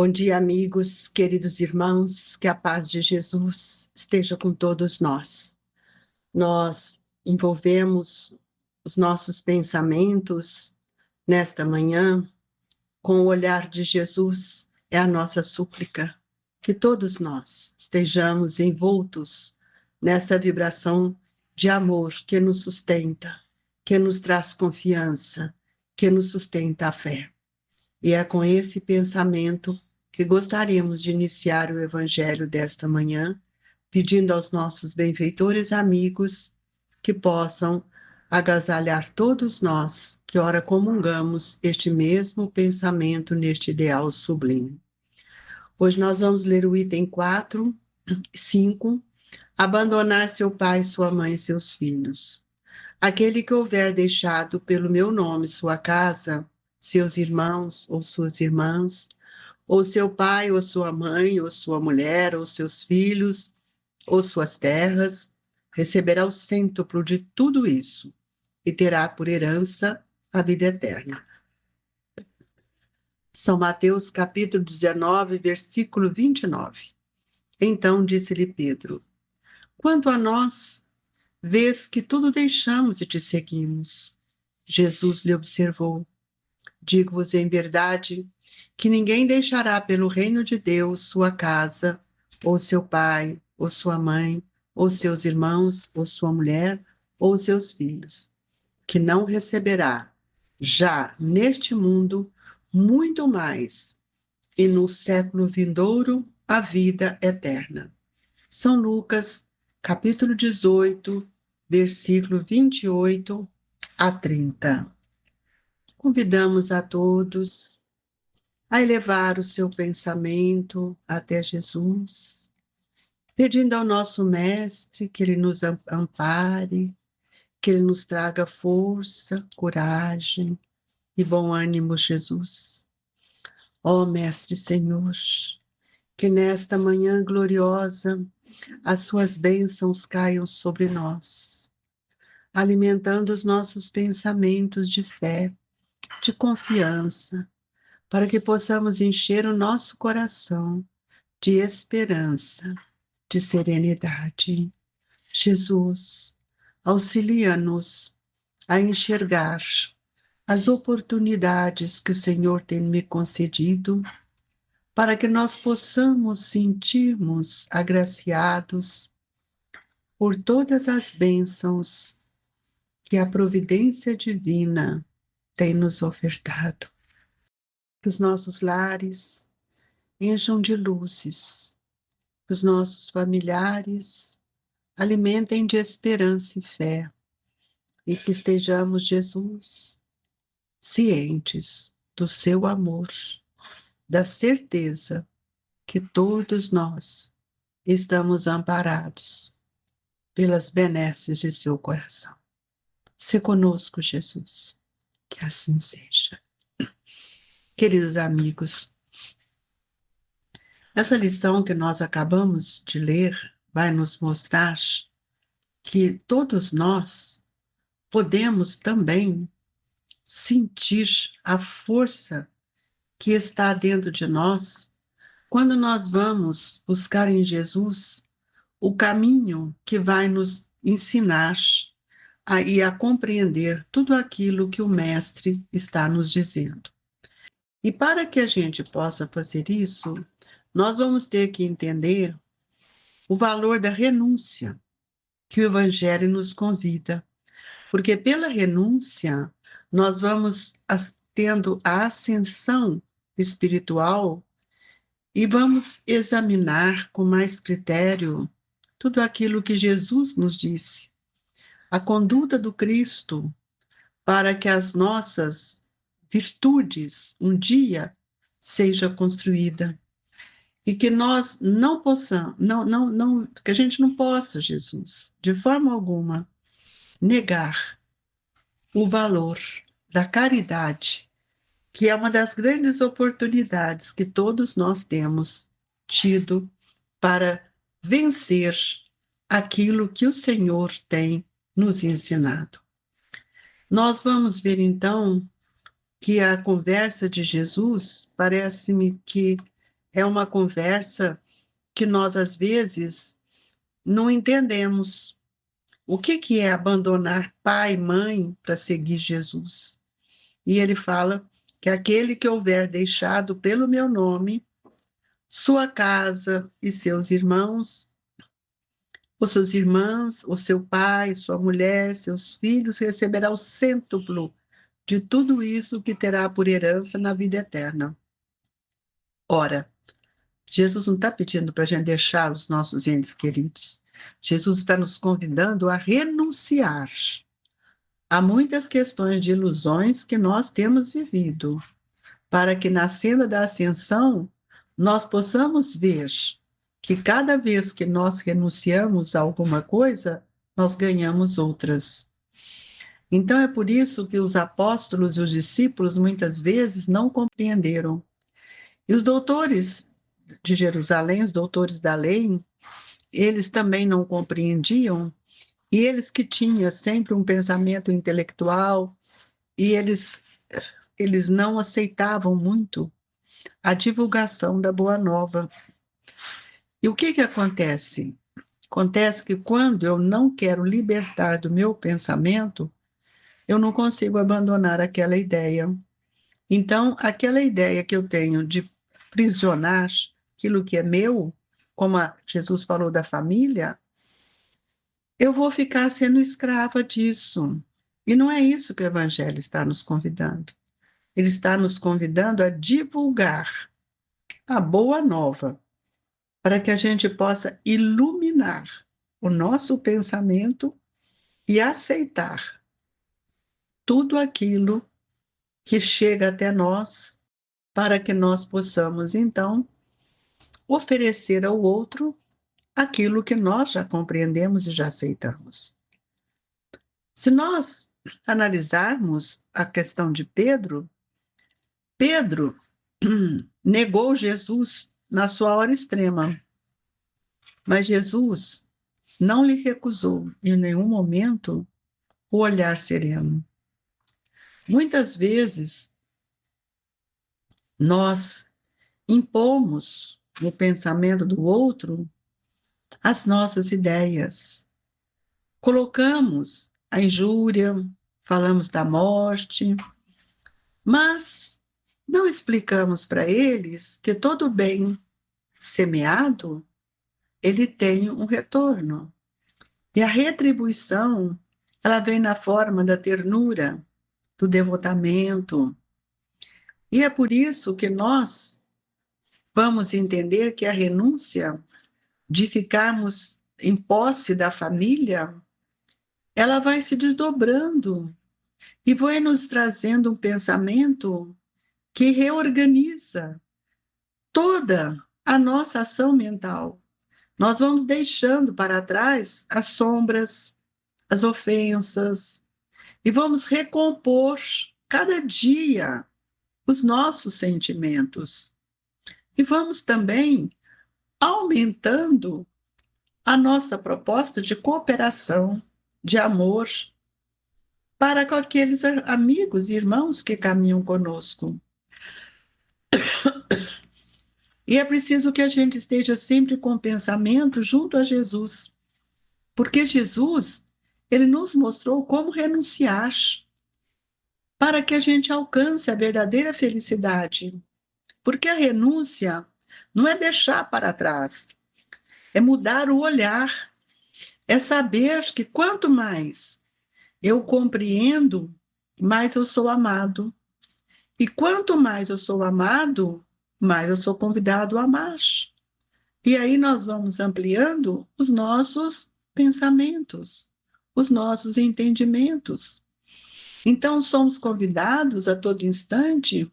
Bom dia, amigos, queridos irmãos, que a paz de Jesus esteja com todos nós. Nós envolvemos os nossos pensamentos nesta manhã com o olhar de Jesus, é a nossa súplica, que todos nós estejamos envoltos nessa vibração de amor que nos sustenta, que nos traz confiança, que nos sustenta a fé. E é com esse pensamento que gostaríamos de iniciar o Evangelho desta manhã, pedindo aos nossos benfeitores amigos que possam agasalhar todos nós que ora comungamos este mesmo pensamento neste ideal sublime. Hoje nós vamos ler o item 4, 5, abandonar seu pai, sua mãe e seus filhos. Aquele que houver deixado pelo meu nome sua casa, seus irmãos ou suas irmãs, ou seu pai, ou sua mãe, ou sua mulher, ou seus filhos, ou suas terras, receberá o cêntuplo de tudo isso e terá por herança a vida eterna. São Mateus capítulo 19, versículo 29. Então disse-lhe Pedro: quanto a nós, vês que tudo deixamos e te seguimos. Jesus lhe observou: digo-vos em verdade que ninguém deixará pelo reino de Deus sua casa, ou seu pai, ou sua mãe, ou seus irmãos, ou sua mulher, ou seus filhos, que não receberá já neste mundo muito mais, e no século vindouro a vida eterna. São Lucas, capítulo 18, versículo 28 a 30. Convidamos a todos a elevar o seu pensamento até Jesus, pedindo ao nosso Mestre que Ele nos ampare, que Ele nos traga força, coragem e bom ânimo, Jesus. Ó Mestre Senhor, que nesta manhã gloriosa as suas bênçãos caiam sobre nós, alimentando os nossos pensamentos de fé, de confiança, para que possamos encher o nosso coração de esperança, de serenidade. Jesus, auxilia-nos a enxergar as oportunidades que o Senhor tem me concedido, para que nós possamos sentirmos agraciados por todas as bênçãos que a providência divina tem nos ofertado. Que os nossos lares encham de luzes, que os nossos familiares alimentem de esperança e fé, e que estejamos, Jesus, cientes do seu amor, da certeza que todos nós estamos amparados pelas benesses de seu coração. Se conosco, Jesus, que assim seja. Queridos amigos, essa lição que nós acabamos de ler vai nos mostrar que todos nós podemos também sentir a força que está dentro de nós quando nós vamos buscar em Jesus o caminho que vai nos ensinar a compreender tudo aquilo que o Mestre está nos dizendo. E para que a gente possa fazer isso, nós vamos ter que entender o valor da renúncia que o Evangelho nos convida. Porque pela renúncia, nós vamos tendo a ascensão espiritual e vamos examinar com mais critério tudo aquilo que Jesus nos disse. A conduta do Cristo para que as nossas virtudes um dia seja construída. E que nós não possamos, que a gente não possa, Jesus, de forma alguma, negar o valor da caridade, que é uma das grandes oportunidades que todos nós temos tido para vencer aquilo que o Senhor tem nos ensinado. Nós vamos ver então que a conversa de Jesus parece-me que é uma conversa que nós, às vezes, não entendemos. O que é abandonar pai e mãe para seguir Jesus? E ele fala que aquele que houver deixado pelo meu nome sua casa e seus irmãos, ou suas irmãs, ou seu pai, sua mulher, seus filhos, receberá o cêntuplo de tudo isso que terá por herança na vida eterna. Ora, Jesus não está pedindo para a gente deixar os nossos entes queridos. Jesus está nos convidando a renunciar a muitas questões de ilusões que nós temos vivido, para que na cena da ascensão nós possamos ver que cada vez que nós renunciamos a alguma coisa, nós ganhamos outras. Então é por isso que os apóstolos e os discípulos muitas vezes não compreenderam. E os doutores de Jerusalém, os doutores da lei, eles também não compreendiam, e eles que tinham sempre um pensamento intelectual, e eles não aceitavam muito a divulgação da Boa Nova. E o que acontece? Acontece que quando eu não quero libertar do meu pensamento, eu não consigo abandonar aquela ideia. Então, aquela ideia que eu tenho de prisionar aquilo que é meu, como Jesus falou da família, eu vou ficar sendo escrava disso. E não é isso que o Evangelho está nos convidando. Ele está nos convidando a divulgar a boa nova, para que a gente possa iluminar o nosso pensamento e aceitar tudo aquilo que chega até nós, para que nós possamos, então, oferecer ao outro aquilo que nós já compreendemos e já aceitamos. Se nós analisarmos a questão de Pedro, Pedro negou Jesus na sua hora extrema, mas Jesus não lhe recusou em nenhum momento o olhar sereno. Muitas vezes nós impomos no pensamento do outro as nossas ideias. Colocamos a injúria, falamos da morte, mas não explicamos para eles que todo bem semeado, ele tem um retorno. E a retribuição, ela vem na forma da ternura, do devotamento. E é por isso que nós vamos entender que a renúncia de ficarmos em posse da família, ela vai se desdobrando e vai nos trazendo um pensamento que reorganiza toda a nossa ação mental. Nós vamos deixando para trás as sombras, as ofensas, e vamos recompor cada dia os nossos sentimentos. E vamos também aumentando a nossa proposta de cooperação, de amor, para com aqueles amigos e irmãos que caminham conosco. E é preciso que a gente esteja sempre com o pensamento junto a Jesus, porque Jesus, ele nos mostrou como renunciar para que a gente alcance a verdadeira felicidade. Porque a renúncia não é deixar para trás, é mudar o olhar, é saber que quanto mais eu compreendo, mais eu sou amado. E quanto mais eu sou amado, mais eu sou convidado a amar. E aí nós vamos ampliando os nossos pensamentos, os nossos entendimentos. Então somos convidados a todo instante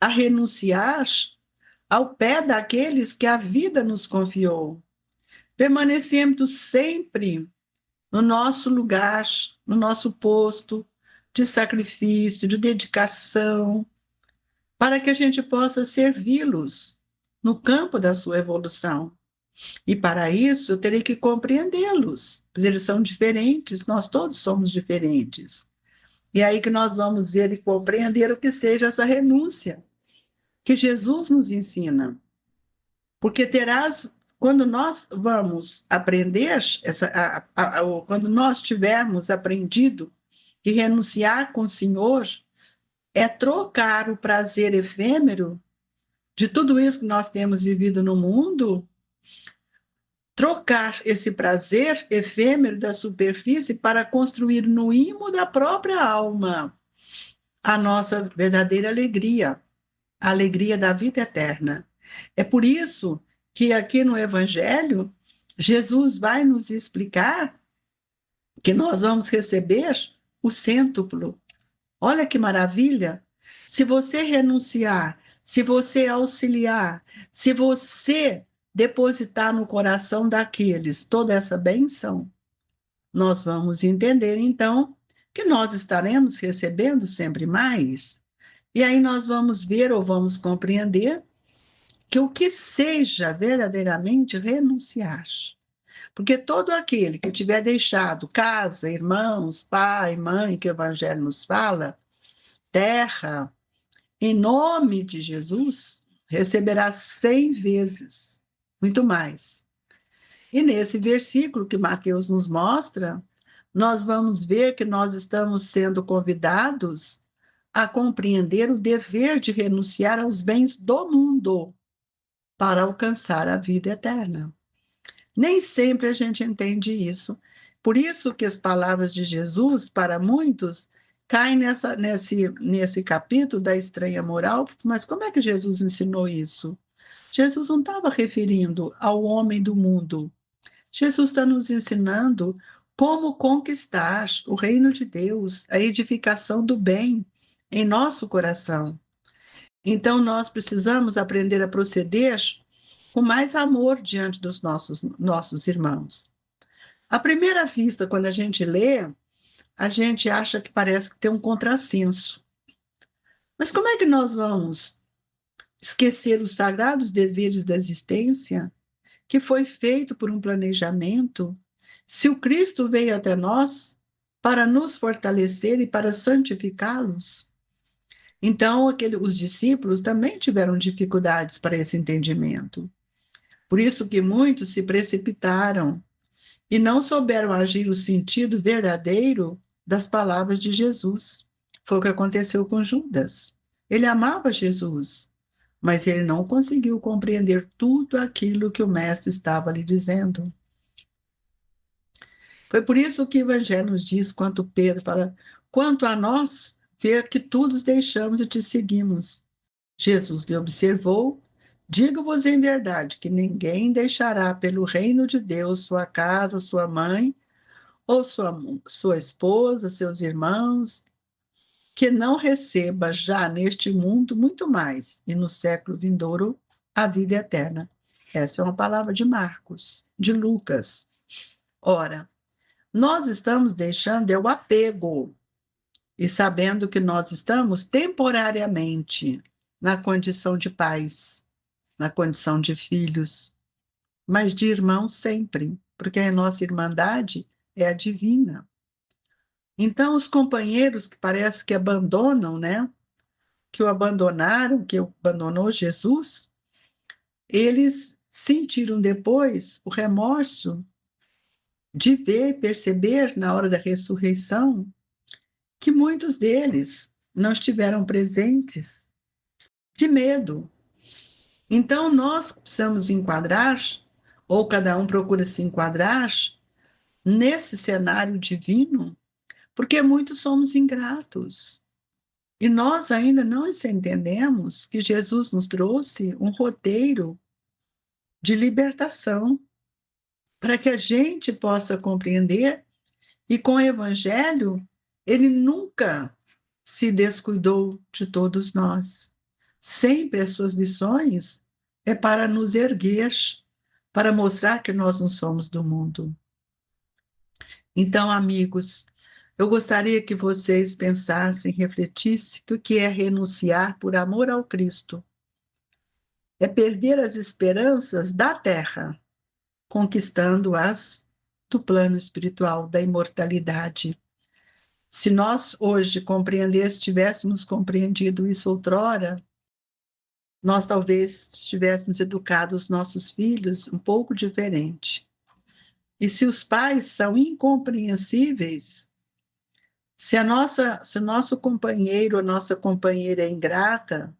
a renunciar ao pé daqueles que a vida nos confiou, permanecendo sempre no nosso lugar, no nosso posto de sacrifício, de dedicação, para que a gente possa servi-los no campo da sua evolução. E para isso eu terei que compreendê-los, pois eles são diferentes, nós todos somos diferentes. E aí que nós vamos ver e compreender o que seja essa renúncia que Jesus nos ensina. Porque quando nós vamos aprender, quando nós tivermos aprendido que renunciar com o Senhor é trocar o prazer efêmero de tudo isso que nós temos vivido no mundo, trocar esse prazer efêmero da superfície para construir no imo da própria alma a nossa verdadeira alegria, a alegria da vida eterna. É por isso que aqui no Evangelho, Jesus vai nos explicar que nós vamos receber o cêntuplo. Olha que maravilha! Se você renunciar, se você auxiliar, se você depositar no coração daqueles toda essa bênção, nós vamos entender então que nós estaremos recebendo sempre mais. E aí nós vamos ver ou vamos compreender que o que seja verdadeiramente renunciar. Porque todo aquele que tiver deixado casa, irmãos, pai, mãe, que o Evangelho nos fala, terra, em nome de Jesus, receberá 100 vezes, muito mais. E nesse versículo que Mateus nos mostra, nós vamos ver que nós estamos sendo convidados a compreender o dever de renunciar aos bens do mundo para alcançar a vida eterna. Nem sempre a gente entende isso. Por isso que as palavras de Jesus, para muitos, caem nesse capítulo da estranha moral, mas como é que Jesus ensinou isso? Jesus não estava referindo ao homem do mundo. Jesus está nos ensinando como conquistar o reino de Deus, a edificação do bem em nosso coração. Então, nós precisamos aprender a proceder com mais amor diante dos nossos irmãos. À primeira vista, quando a gente lê, a gente acha que parece que tem um contrassenso. Mas como é que nós vamos esquecer os sagrados deveres da existência, que foi feito por um planejamento, se o Cristo veio até nós para nos fortalecer e para santificá-los? Então, os discípulos também tiveram dificuldades para esse entendimento. Por isso que muitos se precipitaram e não souberam agir o sentido verdadeiro das palavras de Jesus. Foi o que aconteceu com Judas. Ele amava Jesus, mas ele não conseguiu compreender tudo aquilo que o mestre estava lhe dizendo. Foi por isso que o Evangelho nos diz, quanto Pedro fala, quanto a nós, ver que todos deixamos e te seguimos. Jesus lhe observou, digo-vos em verdade que ninguém deixará pelo reino de Deus sua casa, sua mãe, ou sua esposa, seus irmãos, que não receba já neste mundo muito mais, e no século vindouro a vida eterna. Essa é uma palavra de Marcos, de Lucas. Ora, nós estamos deixando o apego, e sabendo que nós estamos temporariamente na condição de pais, na condição de filhos, mas de irmãos sempre, porque a nossa irmandade é a divina. Então, os companheiros que parece que abandonam, né? Que o abandonaram, que abandonou Jesus, eles sentiram depois o remorso de ver e perceber na hora da ressurreição que muitos deles não estiveram presentes de medo. Então, nós precisamos enquadrar, ou cada um procura se enquadrar, nesse cenário divino, porque muitos somos ingratos. E nós ainda não entendemos que Jesus nos trouxe um roteiro de libertação para que a gente possa compreender, e com o Evangelho, ele nunca se descuidou de todos nós. Sempre as suas lições é para nos erguer, para mostrar que nós não somos do mundo. Então, amigos, eu gostaria que vocês pensassem, refletissem que o que é renunciar por amor ao Cristo é perder as esperanças da terra, conquistando-as do plano espiritual, da imortalidade. Se nós hoje tivéssemos compreendido isso outrora, nós talvez tivéssemos educado os nossos filhos um pouco diferente. E se os pais são incompreensíveis, se o nosso companheiro ou nossa companheira é ingrata,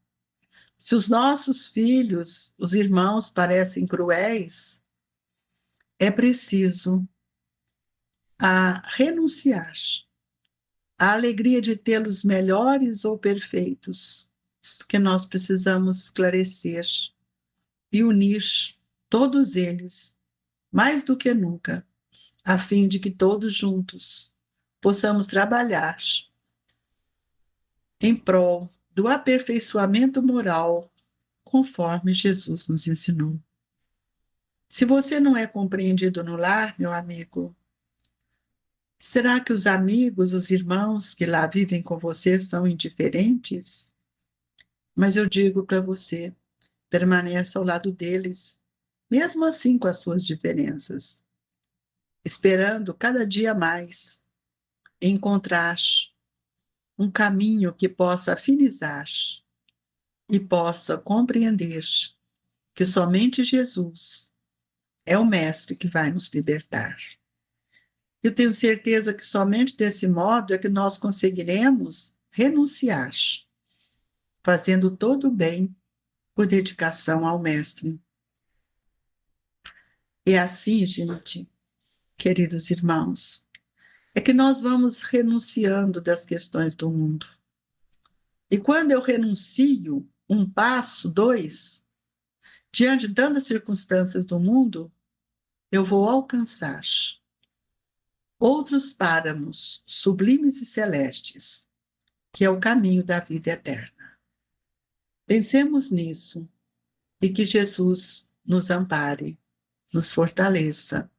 se os nossos filhos, os irmãos, parecem cruéis, é preciso renunciar à alegria de tê-los melhores ou perfeitos, porque nós precisamos esclarecer e unir todos eles, mais do que nunca, a fim de que todos juntos possamos trabalhar em prol do aperfeiçoamento moral, conforme Jesus nos ensinou. Se você não é compreendido no lar, meu amigo, será que os amigos, os irmãos que lá vivem com você são indiferentes? Mas eu digo para você, permaneça ao lado deles, mesmo assim com as suas diferenças, esperando cada dia mais encontrar um caminho que possa afinizar e possa compreender que somente Jesus é o Mestre que vai nos libertar. Eu tenho certeza que somente desse modo é que nós conseguiremos renunciar, fazendo todo o bem por dedicação ao Mestre. E assim, gente, queridos irmãos, é que nós vamos renunciando das questões do mundo. E quando eu renuncio, um passo, dois, diante de tantas circunstâncias do mundo, eu vou alcançar outros páramos sublimes e celestes, que é o caminho da vida eterna. Pensemos nisso e que Jesus nos ampare, nos fortaleça,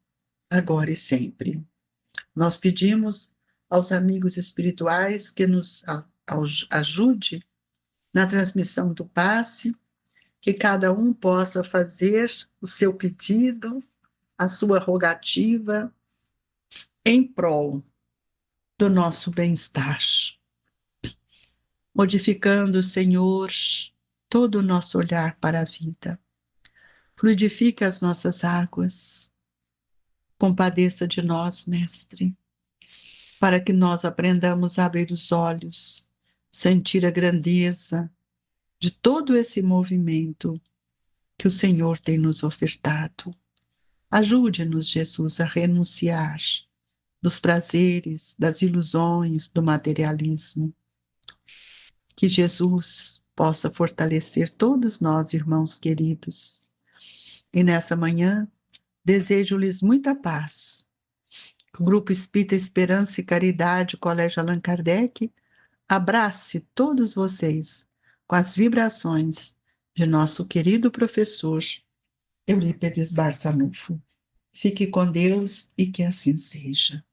agora e sempre. Nós pedimos aos amigos espirituais que nos ajude na transmissão do passe, que cada um possa fazer o seu pedido, a sua rogativa, em prol do nosso bem-estar, modificando, Senhor, todo o nosso olhar para a vida. Fluidifica as nossas águas, compadeça de nós, Mestre, para que nós aprendamos a abrir os olhos, sentir a grandeza de todo esse movimento que o Senhor tem nos ofertado. Ajude-nos, Jesus, a renunciar dos prazeres, das ilusões, do materialismo. Que Jesus possa fortalecer todos nós, irmãos queridos. E nessa manhã, desejo-lhes muita paz. O Grupo Espírita Esperança e Caridade, Colégio Allan Kardec, abrace todos vocês com as vibrações de nosso querido professor Eurípides Barçanufo. Fique com Deus e que assim seja.